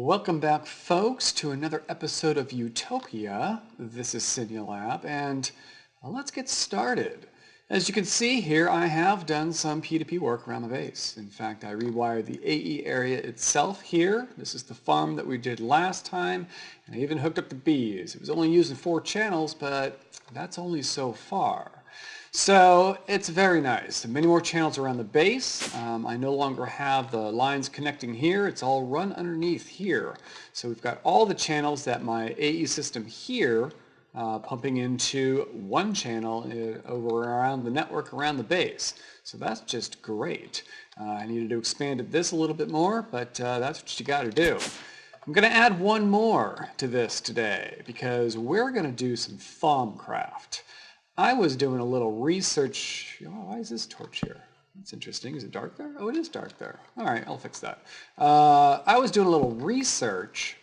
Welcome back, folks, to another episode of Utopia. This is Sinulab, and let's get started. As you can see here, I have done some P2P work around the base. In fact, I rewired the AE area itself here. This is the farm that we did last time, and I even hooked up the bees. It was only using 4 channels, but that's only so far. So it's very nice. Many more channels around the base. I no longer have the lines connecting here. It's all run underneath here. So we've got all the channels that my AE system here pumping into one channel over around the network around the base. So that's just great. I needed to expand this a little bit more, but that's what you got to do. I'm going to add one more to this today because we're going to do some Thaumcraft. I was doing a little research. Oh, why is this torch here? That's interesting. Is it dark there? Oh, it is dark there. All right, I'll fix that. I was doing a little research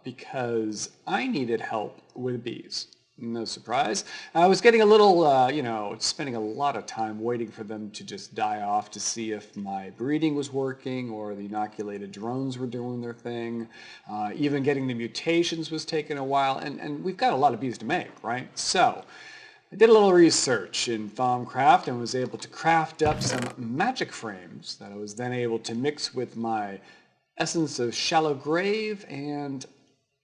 because I needed help with bees. No surprise. I was getting a little, spending a lot of time waiting for them to just die off to see if my breeding was working or the inoculated drones were doing their thing. Even getting the mutations was taking a while, and we've got a lot of bees to make, right? So I did a little research in Thaumcraft and was able to craft up some magic frames that I was then able to mix with my Essence of Shallow Grave and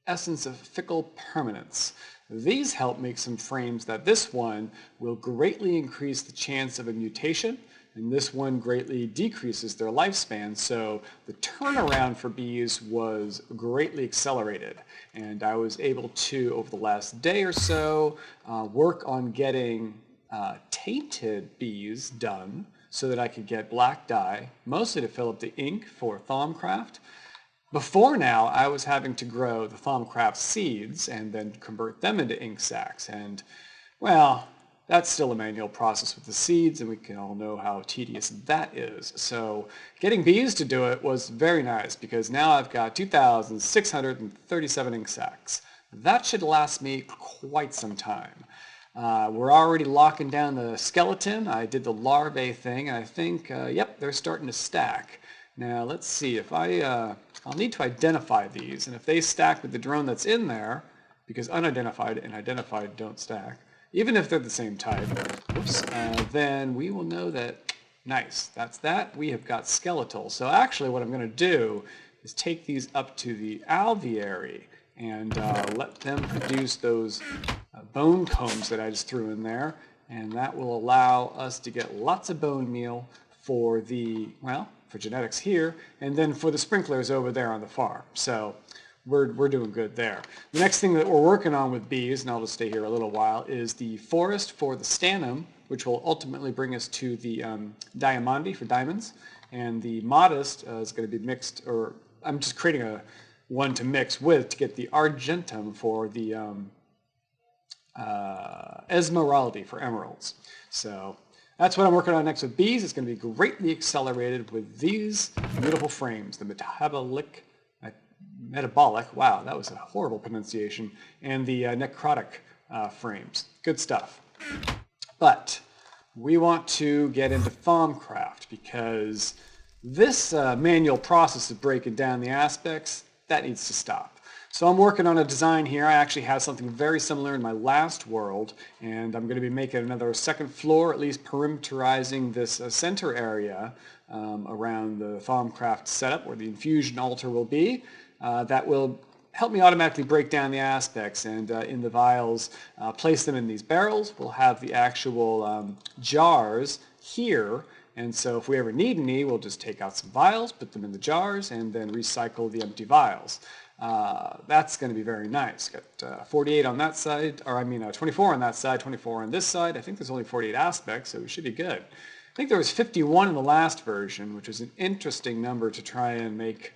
Essence of Fickle Permanence. These help make some frames that this one will greatly increase the chance of a mutation, and this one greatly decreases their lifespan, so the turnaround for bees was greatly accelerated. And I was able to, over the last day or so, work on getting tainted bees done so that I could get black dye, mostly to fill up the ink for Thaumcraft. Before now, I was having to grow the Thaumcraft seeds and then convert them into ink sacs. And, well, that's still a manual process with the seeds, and we can all know how tedious that is. So getting bees to do it was very nice because now I've got 2,637 ink sacs. That should last me quite some time. We're already locking down the skeleton. I did the larvae thing, and I think, yep, they're starting to stack. Now let's see if I'll need to identify these, and if they stack with the drone that's in there, because unidentified and identified don't stack, even if they're the same type, then we will know that, nice, that's that. We have got skeletal. So actually what I'm going to do is take these up to the alveary and let them produce those bone combs that I just threw in there, and that will allow us to get lots of bone meal for the, well, for genetics here, and then for the sprinklers over there on the farm. So we're doing good there. The next thing that we're working on with bees, and I'll just stay here a little while, is the forest for the stannum, which will ultimately bring us to the diamandi for diamonds, and the modest is going to be mixed, or I'm just creating one to mix with to get the argentum for the esmeralda for emeralds. So that's what I'm working on next with bees. It's going to be greatly accelerated with these beautiful frames, the metabolic, wow, that was a horrible pronunciation, and the necrotic frames. Good stuff. But we want to get into Thaumcraft because this manual process of breaking down the aspects, that needs to stop. So I'm working on a design here. I actually have something very similar in my last world, and I'm going to be making another second floor, at least perimeterizing this center area around the Thaumcraft setup where the Infusion Altar will be. That will help me automatically break down the aspects and in the vials, place them in these barrels. We'll have the actual jars here, and so if we ever need any, we'll just take out some vials, put them in the jars, and then recycle the empty vials. That's going to be very nice. Got 48 on that side, or 24 on that side, 24 on this side. I think there's only 48 aspects, so we should be good. I think there was 51 in the last version, which is an interesting number to try and make,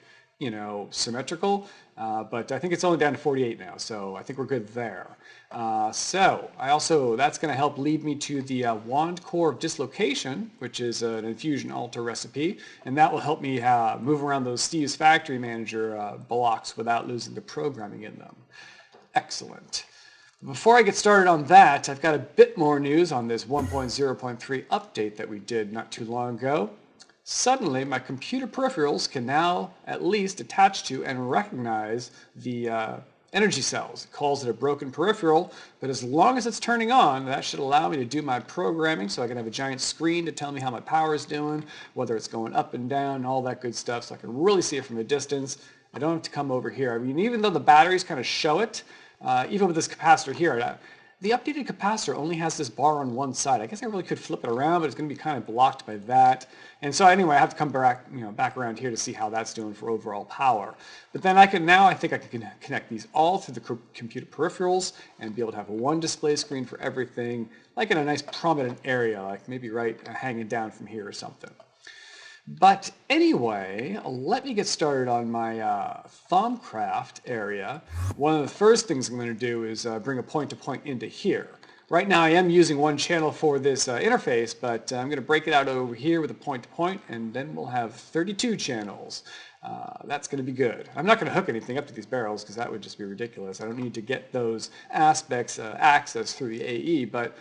symmetrical, but I think it's only down to 48 now, so I think we're good there. That's going to help lead me to the Wand Core of Dislocation, which is an Infusion Altar recipe, and that will help me move around those Steve's Factory Manager blocks without losing the programming in them. Excellent. Before I get started on that, I've got a bit more news on this 1.0.3 update that we did not too long ago. suddenly my computer peripherals can now at least attach to and recognize the energy cells. It calls it a broken peripheral, but as long as it's turning on, that should allow me to do my programming so I can have a giant screen to tell me how my power is doing, whether it's going up and down, and all that good stuff, so I can really see it from a distance. I don't have to come over here. I mean, even though the batteries kind of show it, even with this capacitor here, the updated capacitor only has this bar on one side. I guess I really could flip it around, but it's going to be kind of blocked by that. And so anyway, I have to come back, back around here to see how that's doing for overall power. But then I think I can connect these all through the computer peripherals and be able to have one display screen for everything, like in a nice prominent area, like maybe right hanging down from here or something. But anyway, let me get started on my Thaumcraft area. One of the first things I'm going to do is bring a point-to-point into here. Right now I am using one channel for this interface, but I'm going to break it out over here with a point-to-point, and then we'll have 32 channels. That's going to be good. I'm not going to hook anything up to these barrels because that would just be ridiculous. I don't need to get those aspects access through the AE, but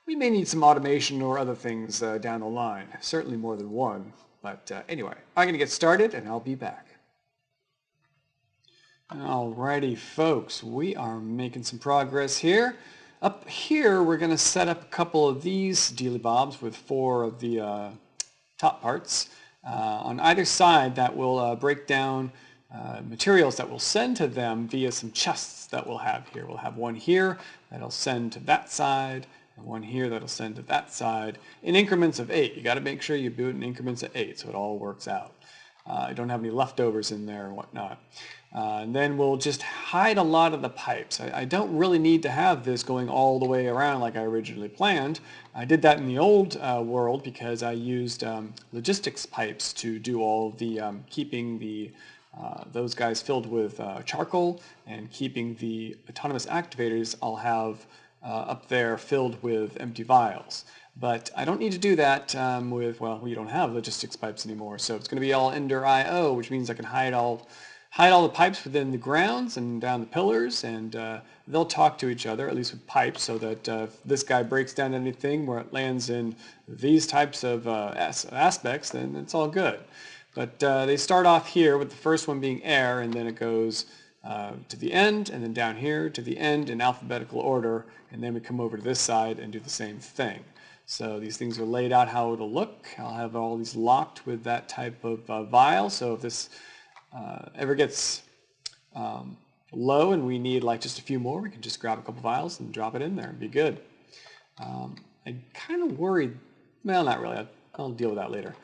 we may need some automation or other things down the line. Certainly more than one. But anyway, I'm going to get started and I'll be back. Alrighty folks, we are making some progress here. Up here we're going to set up a couple of these dealy bobs with 4 of the top parts. On either side that will break down materials that we'll send to them via some chests that we'll have here. We'll have one here that'll send to that side, and one here that'll send to that side in increments of 8. You got to make sure you do it in increments of 8 so it all works out. I don't have any leftovers in there and whatnot. And then we'll just hide a lot of the pipes. I don't really need to have this going all the way around like I originally planned. I did that in the old world because I used logistics pipes to do all the keeping the those guys filled with charcoal, and keeping the autonomous activators I'll have up there filled with empty vials. But I don't need to do that with, well, we don't have logistics pipes anymore, so it's going to be all Ender IO, which means I can hide all the pipes within the grounds and down the pillars, and they'll talk to each other, at least with pipes, so that if this guy breaks down anything where it lands in these types of aspects, then it's all good. But they start off here with the first one being air, and then it goes to the end, and then down here to the end in alphabetical order, and then we come over to this side and do the same thing. So these things are laid out how it'll look. I'll have all these locked with that type of vial, so if this ever gets low and we need like just a few more, we can just grab a couple vials and drop it in there and be good. I'm kind of worried, well, not really, I'll deal with that later.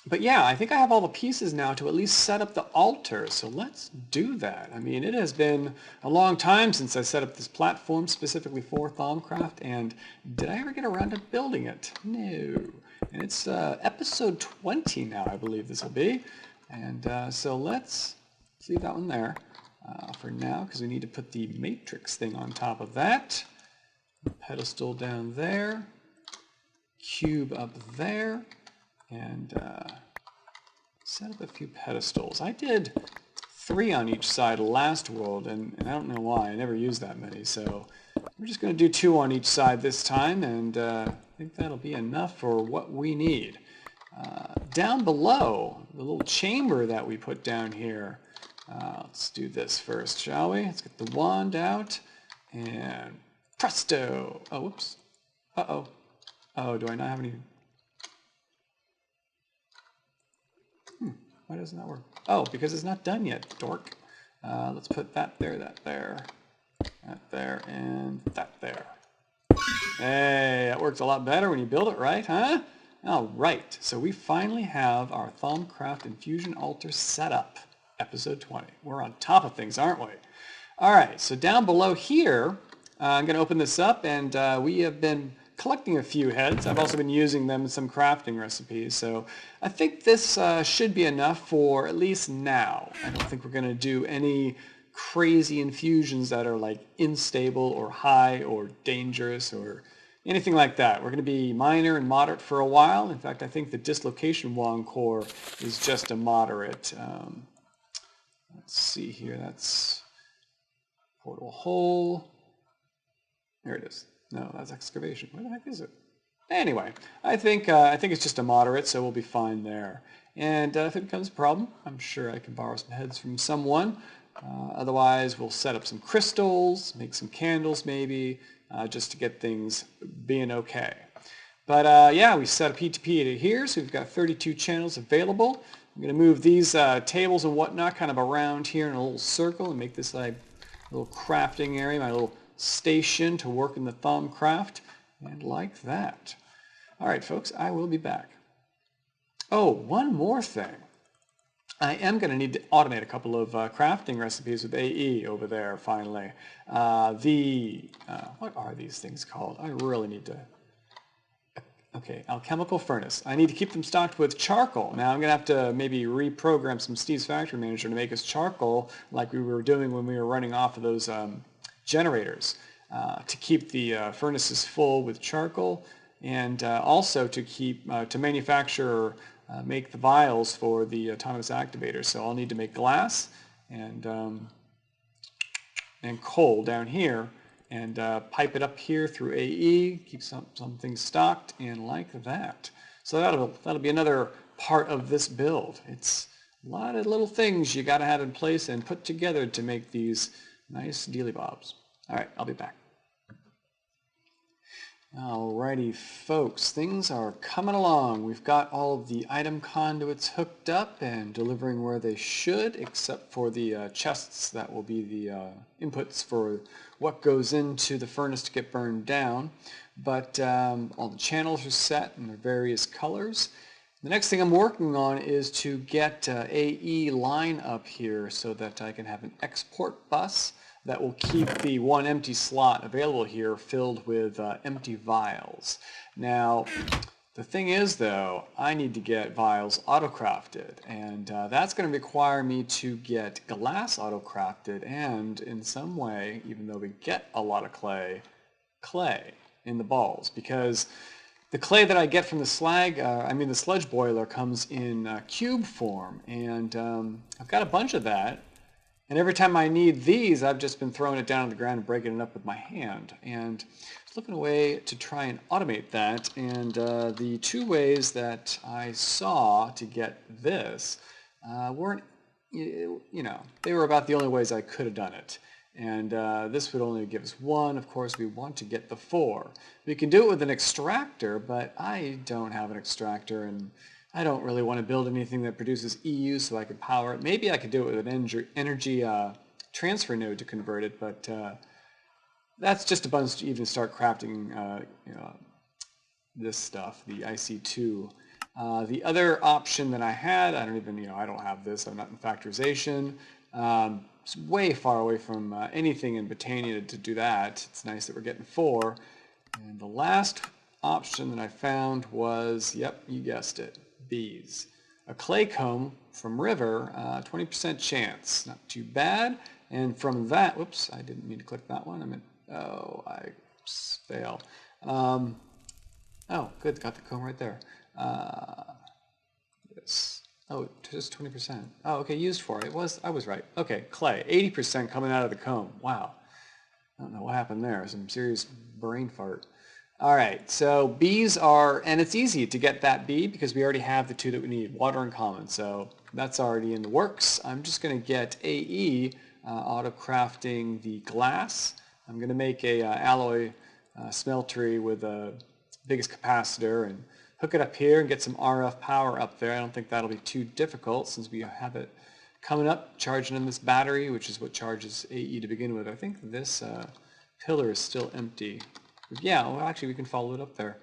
But yeah, I think I have all the pieces now to at least set up the altar, so let's do that. I mean, it has been a long time since I set up this platform specifically for Thaumcraft, and did I ever get around to building it? No. And it's episode 20 now, I believe this will be. And so let's leave that one there for now, because we need to put the matrix thing on top of that. Pedestal down there. Cube up there. And set up a few pedestals. I did 3 on each side last world, and I don't know why. I never used that many, so we're just going to do 2 on each side this time, and I think that'll be enough for what we need. Down below, the little chamber that we put down here, let's do this first, shall we? Let's get the wand out, and presto! Oh, whoops. Uh-oh. Oh, do I not have any... Why doesn't that work? Oh, because it's not done yet, dork. Let's put that there, that there, and that there. Hey, that works a lot better when you build it right, huh? All right, so we finally have our Thaumcraft Infusion Altar set up, episode 20. We're on top of things, aren't we? All right, so down below here, I'm going to open this up, and we have been collecting a few heads. I've also been using them in some crafting recipes, so I think this should be enough for at least now. I don't think we're going to do any crazy infusions that are like unstable or high or dangerous or anything like that. We're going to be minor and moderate for a while. In fact, I think the dislocation wand core is just a moderate. Let's see here. That's portal hole. There it is. No, that's excavation. Where the heck is it? Anyway, I think it's just a moderate, so we'll be fine there. And if it becomes a problem, I'm sure I can borrow some heads from someone. Otherwise, we'll set up some crystals, make some candles maybe, just to get things being okay. But yeah, we set a P2P to here, so we've got 32 channels available. I'm going to move these tables and whatnot kind of around here in a little circle and make this like a little crafting area, my little station to work in the thumb craft, and like that. All right, folks, I will be back. Oh, one more thing. I am going to need to automate a couple of crafting recipes with AE over there, finally. What are these things called? I really need to... Okay, alchemical furnace. I need to keep them stocked with charcoal. Now I'm going to have to maybe reprogram some Steve's Factory Manager to make us charcoal like we were doing when we were running off of those generators to keep the furnaces full with charcoal, and also to keep to manufacture make the vials for the autonomous activators. So I'll need to make glass and coal down here, and pipe it up here through AE, keep some things stocked, and like that. So that'll be another part of this build. It's a lot of little things you got to have in place and put together to make these nice dealy bobs. All right, I'll be back. Alrighty, folks, things are coming along. We've got all of the item conduits hooked up and delivering where they should, except for the chests that will be the inputs for what goes into the furnace to get burned down. But all the channels are set in their various colors. The next thing I'm working on is to get AE line up here so that I can have an export bus that will keep the one empty slot available here filled with empty vials. Now, the thing is though, I need to get vials auto-crafted, and that's going to require me to get glass auto-crafted and in some way, even though we get a lot of clay in the balls, because the clay that I get from the the sludge boiler comes in cube form, and I've got a bunch of that. And every time I need these, I've just been throwing it down on the ground and breaking it up with my hand. And I was looking a way to try and automate that. And the two ways that I saw to get this weren't, they were about the only ways I could have done it. And this would only give us one. Of course, we want to get the 4. We can do it with an extractor, but I don't have an extractor, and I don't really want to build anything that produces EU so I could power it. Maybe I could do it with an energy transfer node to convert it, but that's just a bunch to even start crafting this stuff, the IC2. The other option that I had, I don't have this, I'm not in factorization. It's way far away from anything in Botania to do that. It's nice that we're getting 4. And the last option that I found was, yep, you guessed it, bees. A clay comb from River, 20% chance. Not too bad. And from that, whoops, I didn't mean to click that one. Fail. Oh, good, got the comb right there. Yes. Oh, just 20%. Oh, okay, used for it. I was right. Okay, clay, 80% coming out of the comb. Wow. I don't know what happened there. Some serious brain fart. All right, so bees are, and it's easy to get that bee because we already have the 2 that we need, water and common. So that's already in the works. I'm just going to get AE auto-crafting the glass. I'm going to make a alloy smeltery with the biggest capacitor and hook it up here and get some RF power up there. I don't think that'll be too difficult since we have it coming up, charging in this battery, which is what charges AE to begin with. I think this pillar is still empty. Yeah, well, actually we can follow it up there.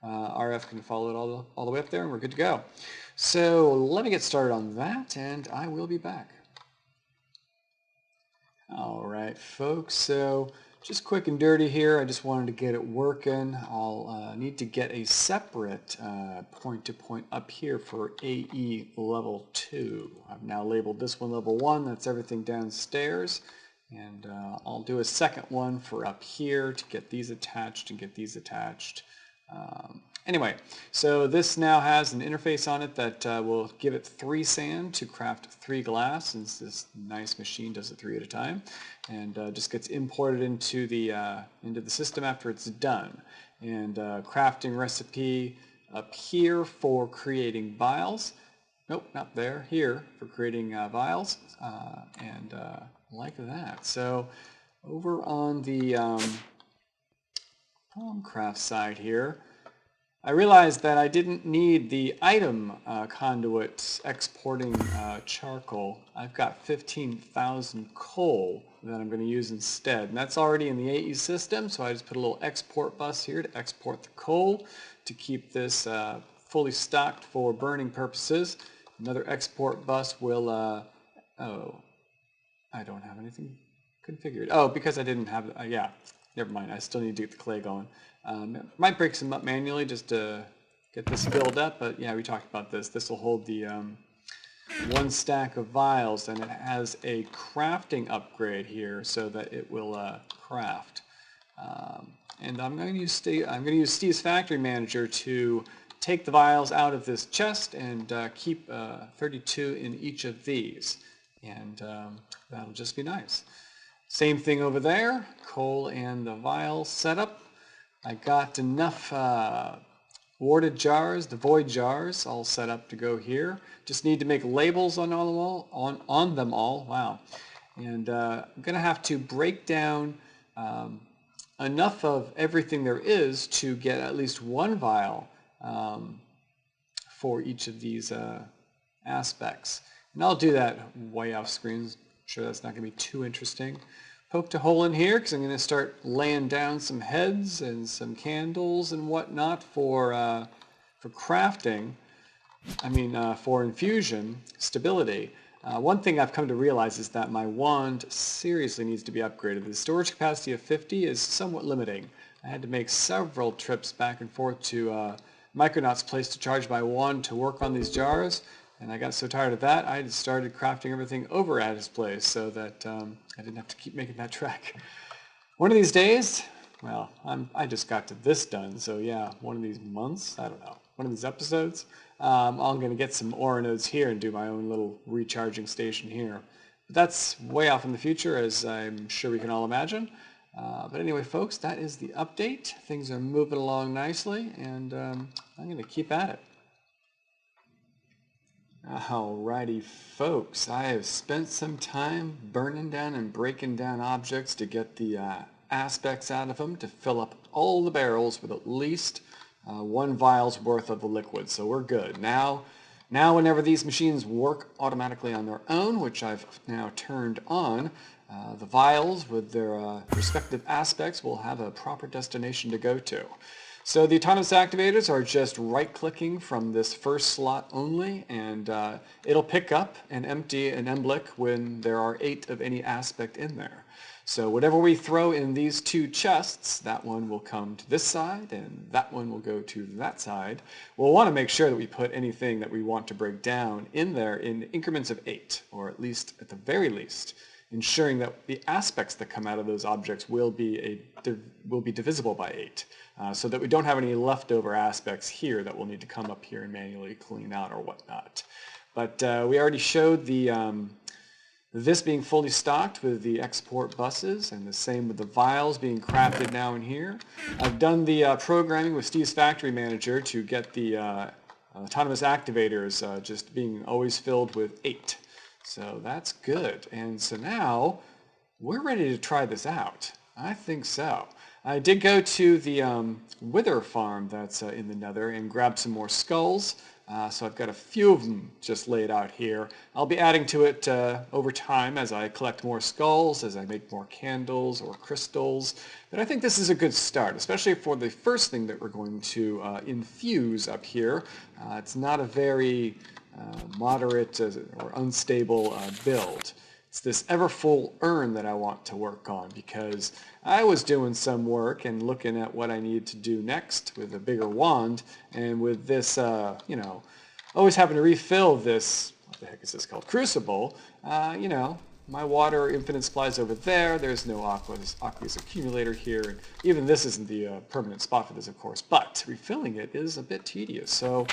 RF can follow it all the way up there and we're good to go. So let me get started on that and I will be back. All right, folks, so just quick and dirty here. I just wanted to get it working. I'll need to get a separate point-to-point up here for AE level 2. I've now labeled this one level 1. That's everything downstairs. And I'll do a second one for up here to get these attached and get these attached. Anyway, so this now has an interface on it that will give it 3 sand to craft 3 glass, since this nice machine does it 3 at a time, and just gets imported into the system after it's done. and crafting recipe up here for creating vials. Nope, not there. Here for creating vials, and like that. So over on the craft side here, I realized that I didn't need the item conduit exporting charcoal. I've got 15,000 coal that I'm going to use instead. And that's already in the AE system, so I just put a little export bus here to export the coal to keep this fully stocked for burning purposes. Another export bus will, oh, I don't have anything configured. Oh, because I didn't have, yeah, never mind. I still need to get the clay going. Might break some up manually just to get this filled up, but yeah, we talked about this. This will hold the one stack of vials, and it has a crafting upgrade here so that it will craft. And I'm going to use Steve's Factory Manager to take the vials out of this chest and keep 32 in each of these, and that'll just be nice. Same thing over there, coal and the vials setup. I got enough warded jars, the void jars, all set up to go here. Just need to make labels on them all. Wow. And I'm going to have to break down enough of everything there is to get at least one vial for each of these aspects. And I'll do that way off screen. I'm sure that's not going to be too interesting. Poked a hole in here because I'm going to start laying down some heads and some candles and whatnot for crafting. I mean, for infusion stability. One thing I've come to realize is that my wand seriously needs to be upgraded. The storage capacity of 50 is somewhat limiting. I had to make several trips back and forth to Micronaut's place to charge my wand to work on these jars. And I got so tired of that, I just started crafting everything over at his place so that I didn't have to keep making that trek. One of these days, well, I just got to this done, so yeah, one of these months, I don't know, one of these episodes, I'm going to get some ore nodes here and do my own little recharging station here. But that's way off in the future, as I'm sure we can all imagine. But anyway, folks, that is the update. Things are moving along nicely, and I'm going to keep at it. Alrighty folks, I have spent some time burning down and breaking down objects to get the aspects out of them to fill up all the barrels with at least 1 vial's worth of the liquid, so we're good. Now whenever these machines work automatically on their own, which I've now turned on, the vials with their respective aspects will have a proper destination to go to. So the autonomous activators are just right-clicking from this first slot only, and it'll pick up and empty an emblick when there are 8 of any aspect in there. So whatever we throw in these 2 chests, that one will come to this side, and that one will go to that side. We'll want to make sure that we put anything that we want to break down in there in increments of 8, or at least, at the very least, ensuring that the aspects that come out of those objects will be divisible by 8. So that we don't have any leftover aspects here that we'll need to come up here and manually clean out or whatnot. But we already showed this being fully stocked with the export buses, and the same with the vials being crafted now in here. I've done the programming with Steve's Factory Manager to get the autonomous activators just being always filled with 8. So that's good. And so now we're ready to try this out. I think so. I did go to the wither farm that's in the nether and grab some more skulls. So I've got a few of them just laid out here. I'll be adding to it over time as I collect more skulls, as I make more candles or crystals. But I think this is a good start, especially for the first thing that we're going to infuse up here. It's not a very moderate or unstable build. It's this ever-full urn that I want to work on, because I was doing some work and looking at what I need to do next with a bigger wand, and with this, you know, always having to refill this, what the heck is this called, crucible, you know, my water infinite supplies over there, there's no aqueous accumulator here, and even this isn't the permanent spot for this, of course, but refilling it is a bit tedious, so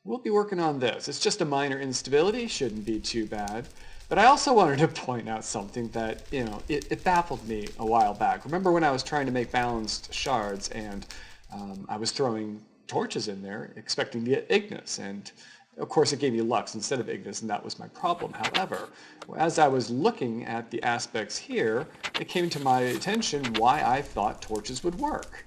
we'll be working on this. It's just a minor instability, shouldn't be too bad. But I also wanted to point out something that, you know, it baffled me a while back. Remember when I was trying to make balanced shards and I was throwing torches in there expecting to get Ignis, and of course it gave me Lux instead of Ignis, and that was my problem. However, as I was looking at the aspects here, it came to my attention why I thought torches would work.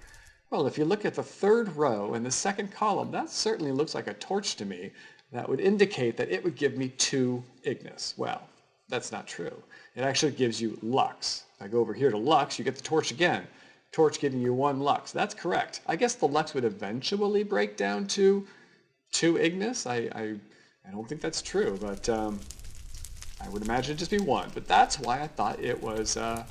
Well, if you look at the third row in the second column, that certainly looks like a torch to me. That would indicate that it would give me 2 Ignis. Well, that's not true. It actually gives you Lux. If I go over here to Lux, you get the torch again. Torch giving you 1 Lux. That's correct. I guess the Lux would eventually break down to 2 Ignis. I don't think that's true, but I would imagine it'd just be 1. But that's why I thought it was a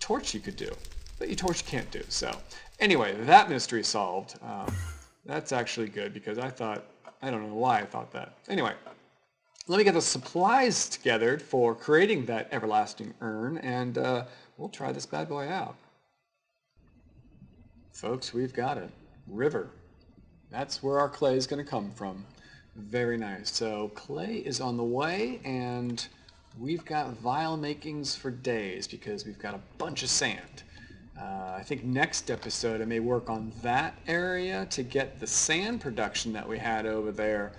torch you could do. But your torch can't do. So anyway, that mystery solved. That's actually good because I don't know why I thought that. Anyway, let me get the supplies together for creating that everlasting urn, and we'll try this bad boy out. Folks, we've got it. River. That's where our clay is going to come from. Very nice. So clay is on the way, and we've got vial makings for days because we've got a bunch of sand. I think next episode I may work on that area to get the sand production that we had over there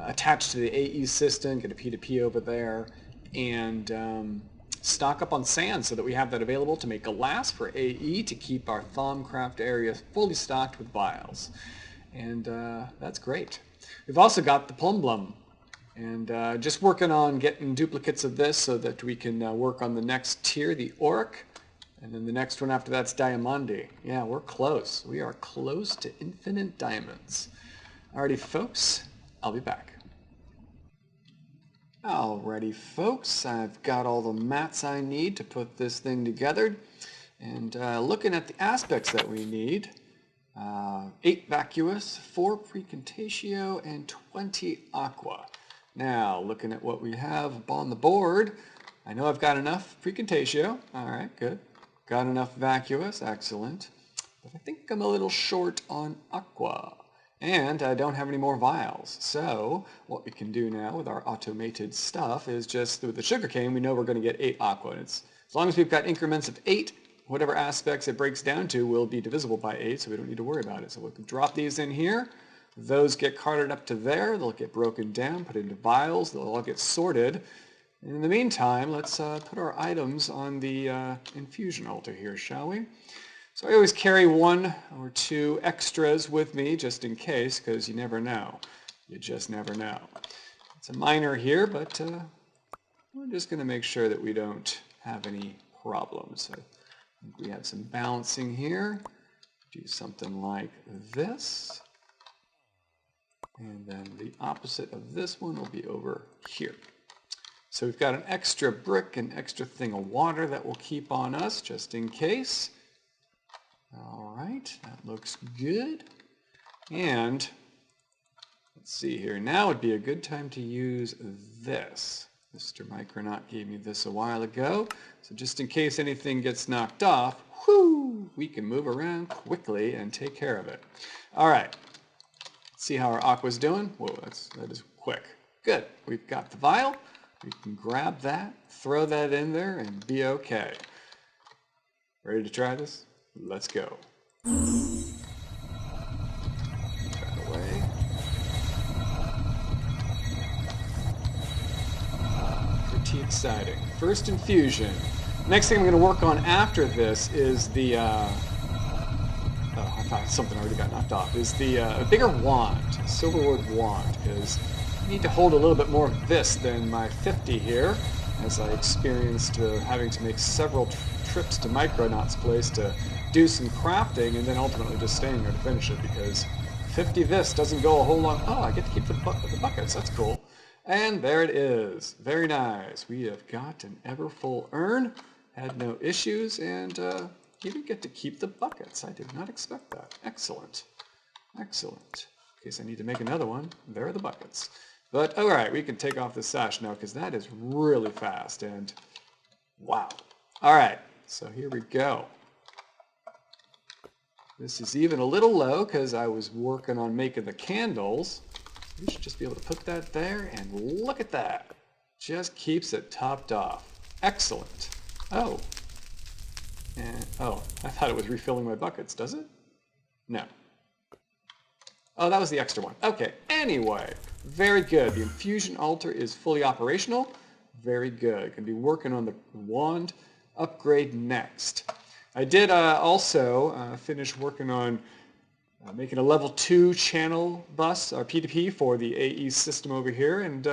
attached to the AE system, get a P2P over there, and stock up on sand so that we have that available to make glass for AE to keep our Thaumcraft area fully stocked with vials. And that's great. We've also got the Plumblum, and just working on getting duplicates of this so that we can work on the next tier, the Auric. And then the next one after that's Diamandi. Yeah, we're close. We are close to infinite diamonds. Alrighty, folks, I'll be back. Alrighty, folks, I've got all the mats I need to put this thing together. And looking at the aspects that we need, 8 Vacuous, 4 Precontatio, and 20 Aqua. Now, looking at what we have on the board, I know I've got enough Precontatio. Alright, good. Got enough Vacuous, excellent. But I think I'm a little short on Aqua. And I don't have any more vials. So what we can do now with our automated stuff is just, with the sugarcane, we know we're going to get 8 Aqua. And as long as we've got increments of 8, whatever aspects it breaks down to will be divisible by 8, so we don't need to worry about it. So we can drop these in here. Those get carted up to there. They'll get broken down, put into vials. They'll all get sorted. In the meantime, let's put our items on the Infusion Altar here, shall we? So I always carry 1 or 2 extras with me just in case, because you never know. You just never know. It's a minor here, but we're just going to make sure that we don't have any problems. I think we have some balancing here. Do something like this. And then the opposite of this one will be over here. So we've got an extra brick, an extra thing of water that we'll keep on us just in case. All right, that looks good. And let's see here. Now would be a good time to use this. Mr. Micronaut gave me this a while ago. So just in case anything gets knocked off, whoo, we can move around quickly and take care of it. All right, let's see how our Aqua's doing. Whoa, that is quick. Good, we've got the vial. We can grab that, throw that in there, and be okay. Ready to try this? Let's go. That away. Pretty exciting. First infusion. Next thing I'm going to work on after this is the, I thought something already got knocked off, is the a bigger wand, a silverwood wand, because I need to hold a little bit more of this than my 50 here, as I experienced having to make several trips to Micronaut's place to do some crafting and then ultimately just staying there to finish it, because 50 this doesn't go a whole long... Oh, I get to keep the buckets. That's cool. And there it is. Very nice. We have got an ever full urn. Had no issues, and even get to keep the buckets. I did not expect that. Excellent. Excellent. In case I need to make another one, there are the buckets. But all right, we can take off this sash now because that is really fast, and wow. All right, so here we go. This is even a little low because I was working on making the candles. We should just be able to put that there, and look at that. Just keeps it topped off. Excellent. Oh. And, oh, I thought it was refilling my buckets, does it? No. Oh, that was the extra one. Okay, anyway, very good. The Infusion Altar is fully operational. Very good. Going to be working on the wand upgrade next. I did also finish working on making a level 2 channel bus, or P2P, for the AE system over here, and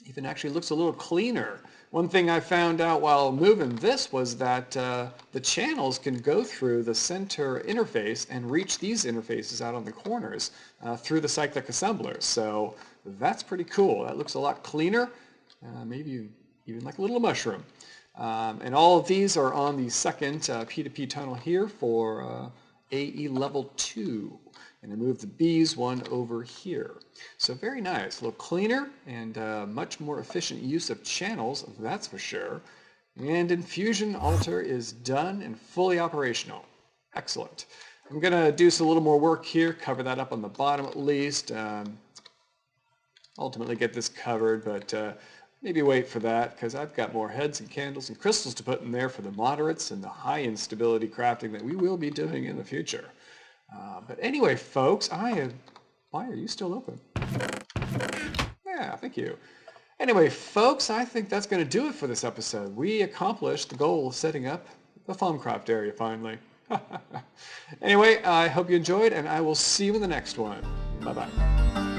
even actually looks a little cleaner. One thing I found out while moving this was that the channels can go through the center interface and reach these interfaces out on the corners through the cyclic assembler. So that's pretty cool. That looks a lot cleaner, maybe even like a little mushroom. And all of these are on the second P2P tunnel here for AE level 2. And I moved the B's one over here. So very nice, a little cleaner and much more efficient use of channels, that's for sure. And Infusion Altar is done and fully operational. Excellent. I'm going to do a little more work here, cover that up on the bottom at least. Ultimately get this covered, but maybe wait for that because I've got more heads and candles and crystals to put in there for the moderates and the high instability crafting that we will be doing in the future. But anyway, folks, why are you still open? Yeah, thank you. Anyway, folks, I think that's going to do it for this episode. We accomplished the goal of setting up the Farmcraft area finally. Anyway, I hope you enjoyed, and I will see you in the next one. Bye-bye.